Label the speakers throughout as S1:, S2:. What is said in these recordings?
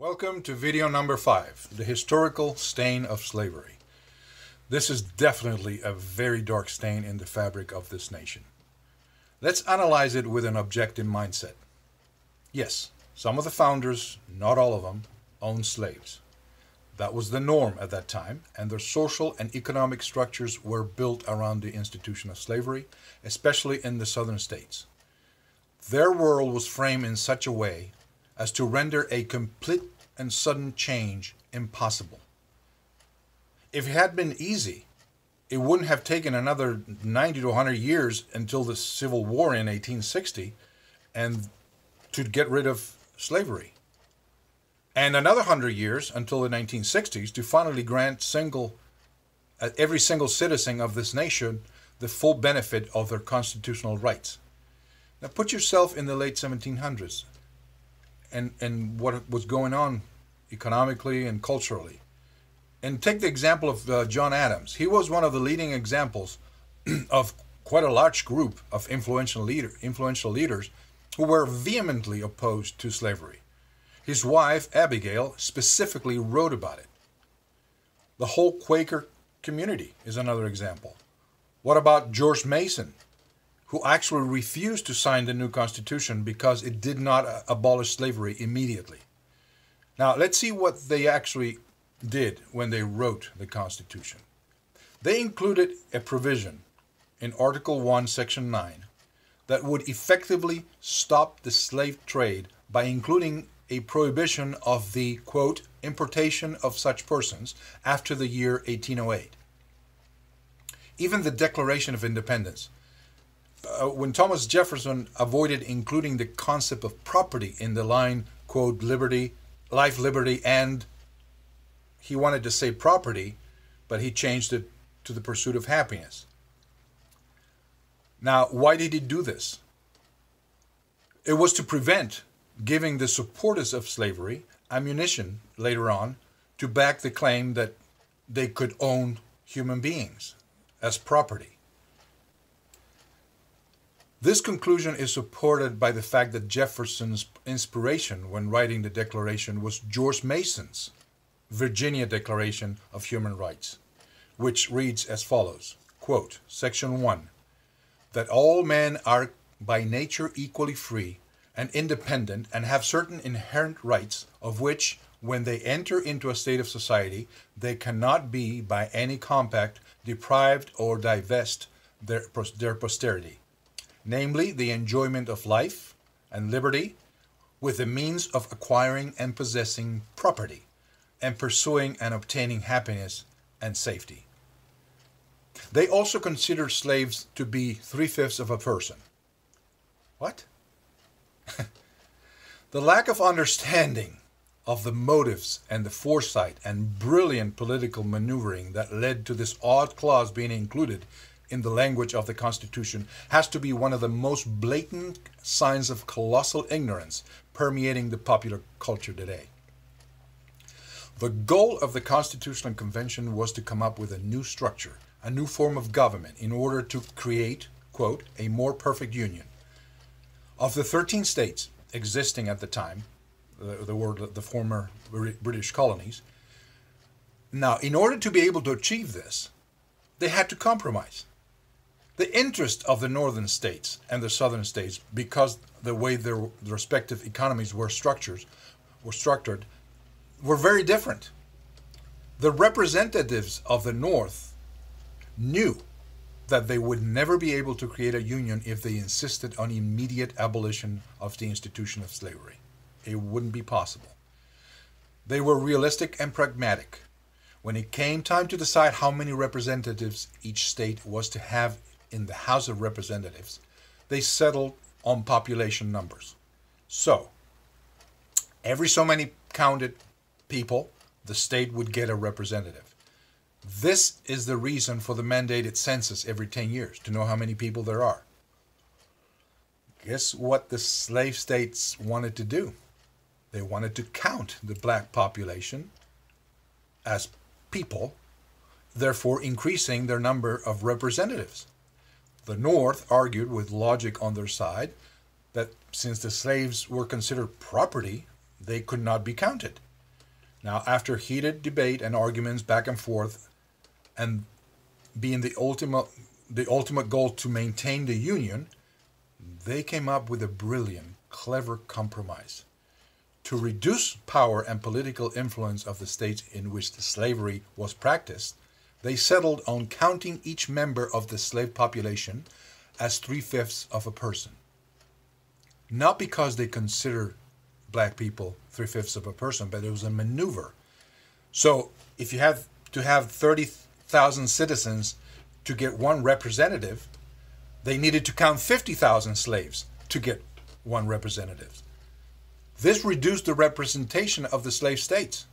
S1: Welcome to video number 5, The Historical Stain of Slavery. This is definitely a very dark stain in the fabric of this nation. Let's analyze it with an objective mindset. Yes, some of the founders, not all of them, owned slaves. That was the norm at that time, and their social and economic structures were built around the institution of slavery, especially in the southern states. Their world was framed in such a way as to render a complete and sudden change impossible. If it had been easy, it wouldn't have taken another 90 to 100 years until the Civil War in 1860 and to get rid of slavery. And another 100 years until the 1960s to finally grant every single citizen of this nation the full benefit of their constitutional rights. Now put yourself in the late 1700s. And what was going on economically and culturally. And take the example of John Adams. He was one of the leading examples of quite a large group of influential leaders who were vehemently opposed to slavery. His wife, Abigail, specifically wrote about it. The whole Quaker community is another example. What about George Mason, who actually refused to sign the new Constitution because it did not abolish slavery immediately? Now, let's see what they actually did when they wrote the Constitution. They included a provision in Article 1, Section 9, that would effectively stop the slave trade by including a prohibition of the, quote, importation of such persons after the year 1808. Even the Declaration of Independence, when Thomas Jefferson avoided including the concept of property in the line, quote, life, liberty, and he wanted to say property, but he changed it to the pursuit of happiness. Now, why did he do this? It was to prevent giving the supporters of slavery ammunition later on to back the claim that they could own human beings as property. This conclusion is supported by the fact that Jefferson's inspiration when writing the Declaration was George Mason's Virginia Declaration of Human Rights, which reads as follows, quote, Section 1, that all men are by nature equally free and independent and have certain inherent rights of which, when they enter into a state of society, they cannot be by any compact deprived or divest their posterity, namely the enjoyment of life and liberty with the means of acquiring and possessing property and pursuing and obtaining happiness and safety. They also consider slaves to be 3/5 of a person. What? The lack of understanding of the motives and the foresight and brilliant political maneuvering that led to this odd clause being included in the language of the Constitution has to be one of the most blatant signs of colossal ignorance permeating the popular culture today. The goal of the Constitutional Convention was to come up with a new structure, a new form of government in order to create, quote, a more perfect union. Of the 13 states existing at the time, the former British colonies, now in order to be able to achieve this, they had to compromise. The interest of the northern states and the southern states, because the way their respective economies were structured, were very different. The representatives of the North knew that they would never be able to create a union if they insisted on immediate abolition of the institution of slavery. It wouldn't be possible. They were realistic and pragmatic. When it came time to decide how many representatives each state was to have in the House of Representatives, they settled on population numbers. So, every so many counted people, the state would get a representative. This is the reason for the mandated census every 10 years, to know how many people there are. Guess what the slave states wanted to do? They wanted to count the black population as people, therefore increasing their number of representatives. The North argued with logic on their side that since the slaves were considered property, they could not be counted. Now, after heated debate and arguments back and forth, and being the ultimate goal to maintain the Union, they came up with a brilliant, clever compromise. To reduce power and political influence of the states in which the slavery was practiced, they settled on counting each member of the slave population as 3/5 of a person. Not because they consider black people 3/5 of a person, but it was a maneuver. So if you have to have 30,000 citizens to get one representative, they needed to count 50,000 slaves to get one representative. This reduced the representation of the slave states.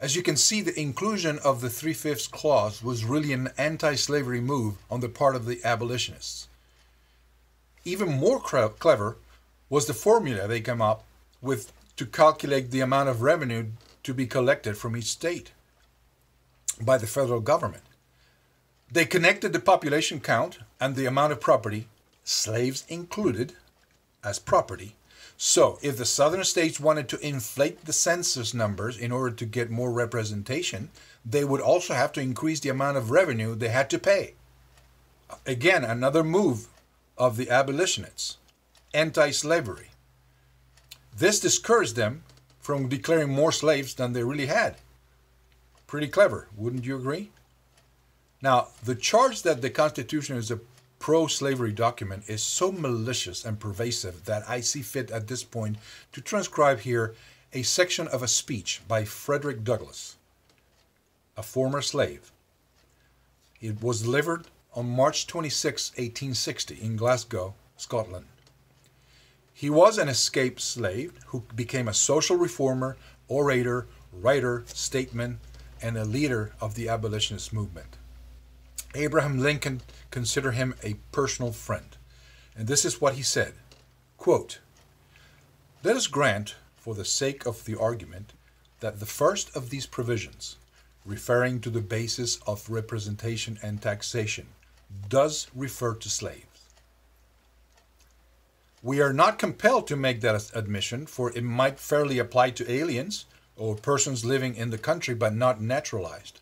S1: As you can see, the inclusion of the 3/5 clause was really an anti-slavery move on the part of the abolitionists. Even more clever was the formula they came up with to calculate the amount of revenue to be collected from each state by the federal government. They connected the population count and the amount of property, slaves included, as property. So, if the southern states wanted to inflate the census numbers in order to get more representation, they would also have to increase the amount of revenue they had to pay. Again, another move of the abolitionists, anti-slavery. This discouraged them from declaring more slaves than they really had. Pretty clever, wouldn't you agree? Now, the charge that the Constitution is a pro-slavery document is so malicious and pervasive that I see fit at this point to transcribe here a section of a speech by Frederick Douglass, a former slave. It was delivered on March 26, 1860 in Glasgow, Scotland. He was an escaped slave who became a social reformer, orator, writer, statesman, and a leader of the abolitionist movement. Abraham Lincoln considered him a personal friend, and this is what he said, quote, "Let us grant, for the sake of the argument, that the first of these provisions, referring to the basis of representation and taxation, does refer to slaves. We are not compelled to make that admission, for it might fairly apply to aliens or persons living in the country but not naturalized.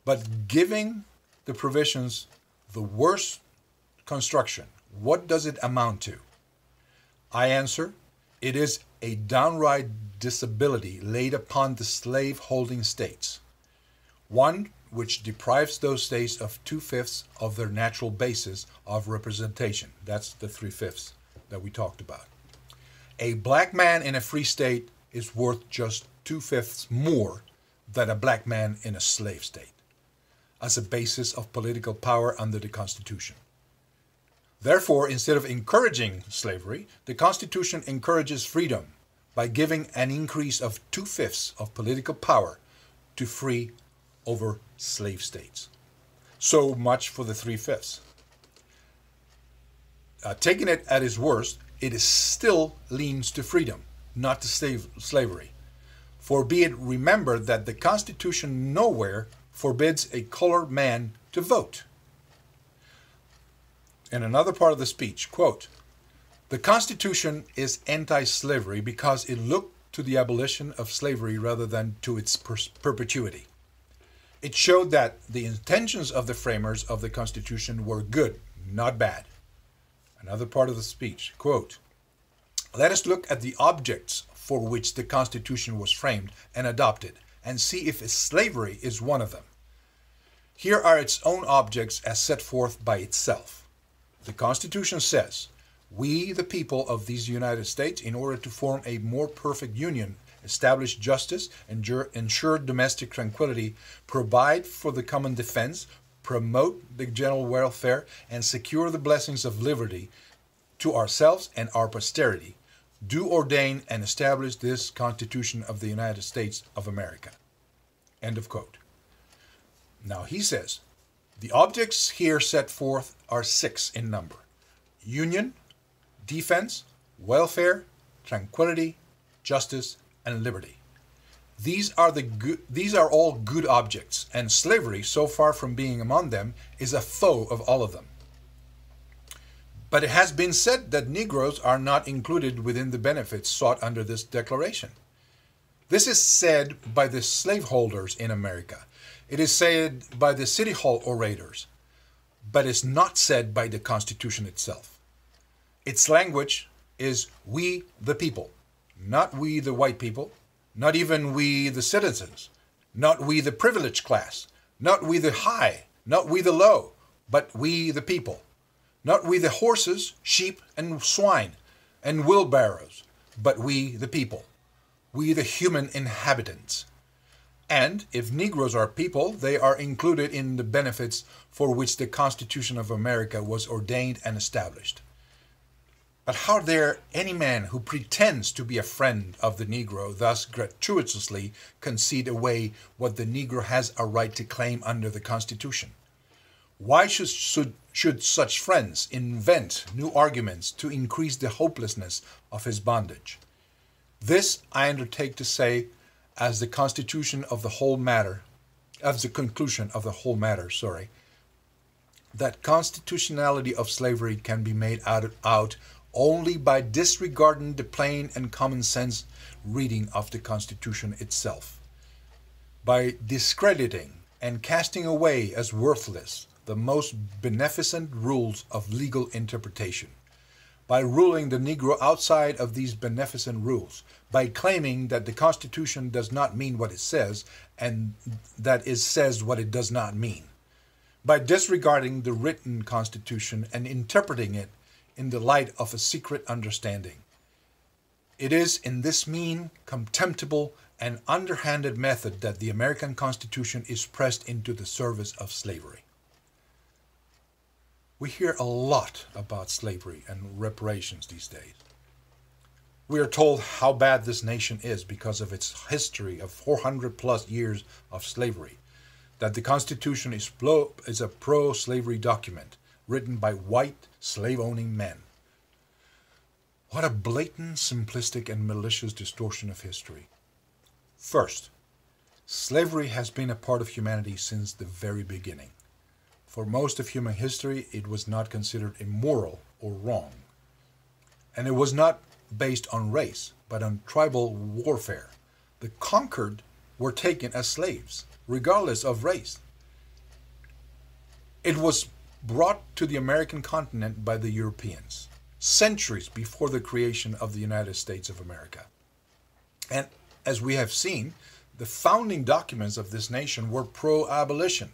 S1: But giving the provisions the worst construction, what does it amount to? I answer, it is a downright disability laid upon the slave-holding states, one which deprives those states of 2/5 of their natural basis of representation." That's the 3/5 that we talked about. A black man in a free state is worth just 2/5 more than a black man in a slave state, as a basis of political power under the Constitution. Therefore, instead of encouraging slavery, the Constitution encourages freedom by giving an increase of 2/5 of political power to free over slave states. So much for the 3/5. Taking it at its worst, it is still leans to freedom, not to slavery. For be it remembered that the Constitution nowhere forbids a colored man to vote. In another part of the speech, quote, "The Constitution is anti-slavery because it looked to the abolition of slavery rather than to its perpetuity. It showed that the intentions of the framers of the Constitution were good, not bad." Another part of the speech, quote, "Let us look at the objects for which the Constitution was framed and adopted, and see if slavery is one of them. Here are its own objects as set forth by itself. The Constitution says, we, the people of these United States, in order to form a more perfect union, establish justice, ensure domestic tranquility, provide for the common defense, promote the general welfare, and secure the blessings of liberty to ourselves and our posterity, do ordain and establish this Constitution of the United States of America." End of quote. Now he says, the objects here set forth are 6 in number: union, defense, welfare, tranquility, justice, and liberty. These are all good objects, and slavery, so far from being among them, is a foe of all of them. But it has been said that Negroes are not included within the benefits sought under this declaration. This is said by the slaveholders in America. It is said by the city hall orators, but it's not said by the Constitution itself. Its language is we the people, not we the white people, not even we the citizens, not we the privileged class, not we the high, not we the low, but we the people. Not we the horses, sheep, and swine, and wheelbarrows, but we the people. We the human inhabitants. And if Negroes are people, they are included in the benefits for which the Constitution of America was ordained and established. But how dare any man who pretends to be a friend of the Negro thus gratuitously concede away what the Negro has a right to claim under the Constitution? Why should such friends invent new arguments to increase the hopelessness of his bondage? This I undertake to say as the conclusion of the whole matter, that constitutionality of slavery can be made out only by disregarding the plain and common sense reading of the Constitution itself, by discrediting and casting away as worthless the most beneficent rules of legal interpretation, by ruling the Negro outside of these beneficent rules, by claiming that the Constitution does not mean what it says and that it says what it does not mean, by disregarding the written Constitution and interpreting it in the light of a secret understanding. It is in this mean, contemptible, and underhanded method that the American Constitution is pressed into the service of slavery. We hear a lot about slavery and reparations these days. We are told how bad this nation is because of its history of 400 plus years of slavery, that the Constitution is a pro-slavery document written by white slave-owning men. What a blatant, simplistic, and malicious distortion of history. First, slavery has been a part of humanity since the very beginning. For most of human history, it was not considered immoral or wrong. And it was not based on race, but on tribal warfare. The conquered were taken as slaves, regardless of race. It was brought to the American continent by the Europeans, centuries before the creation of the United States of America. And as we have seen, the founding documents of this nation were pro-abolition.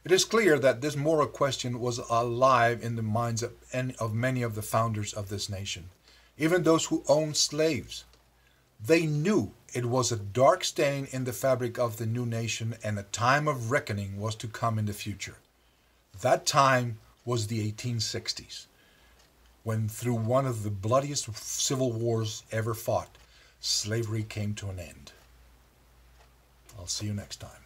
S1: It is clear that this moral question was alive in the minds of many of the founders of this nation, even those who owned slaves. They knew it was a dark stain in the fabric of the new nation, and a time of reckoning was to come in the future. That time was the 1860s, when through one of the bloodiest civil wars ever fought, slavery came to an end. I'll see you next time.